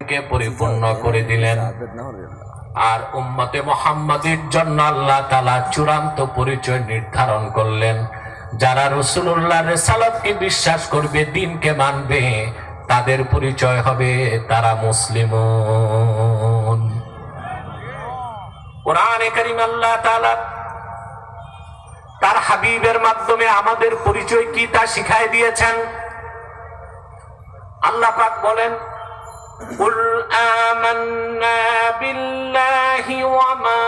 কে পরিপূর্ণ করে দিলেন। আর উম্মতে মুহাম্মাদের জন্য আল্লাহ তাআলা চূড়ান্ত পরিচয় নির্ধারণ করলেন। যারা রাসূলুল্লাহর রিসালাতকে বিশ্বাস করবে, দ্বীনকে মানবে, তাদের পরিচয় হবে তারা মুসলিমুন। কোরআনে কারীম আল্লাহ তাআলা তার হাবিবের মাধ্যমে আমাদের পরিচয় কি তা শিখায় দিয়েছেন। আল্লাহ পাক বলেন, কুল আমান্না বিল্লাহি ওয়া মা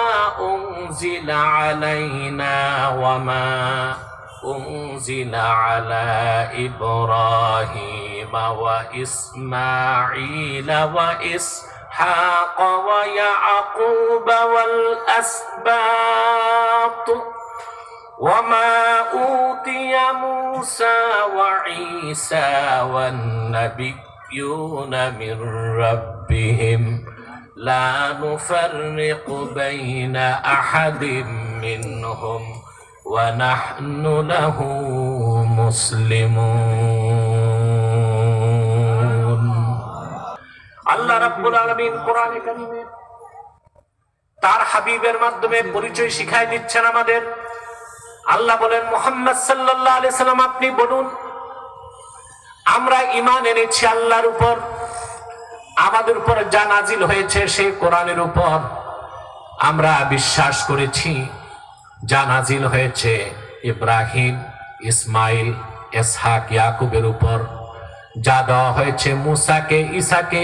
উনজিলা আলাইনা ওয়া মা উনজিলা আলা ইব্রাহিম ওয়া ইসমাঈল ওয়া ইসহাক ওয়া ইয়াকুব ওয়াল আসবাত وما أوتي موسى وعيسى والنبيون من ربهم لا نفرق بين أحد منهم ونحن له مسلمون। আল্লাহ রাব্বুল আলামিন কোরআনে কারীমে তার হাবিবের মাধ্যমে পরিচয় শিখায় দিচ্ছেন আমাদের। আল্লাহ বলেন, মুহাম্মদ সাল্লাল্লাহু আলাইহি সাল্লাম আপনি বলুন, আমরা ঈমান এনেছি আল্লাহর উপর, আমাদের উপর যা নাজিল হয়েছে সেই কোরআনের উপর আমরা বিশ্বাস করেছি। যা নাজিল হয়েছে ইব্রাহিম, ইসমাইল, ইসহাক, ইয়াকুবের উপর, যা দেওয়া হয়েছে মুসাকে, ঈসাকে,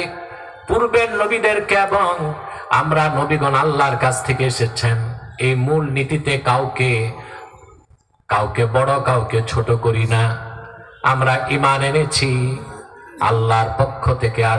পূর্বের নবীদেরকে, এবং আমরা নবীগণ আল্লাহর কাছ থেকে এসেছেন। এই মূল নীতিতে কাউকে বড় কাউকে ছোট করি না। আমরা ঈমান এনেছি আল্লাহর পক্ষ থেকে আসা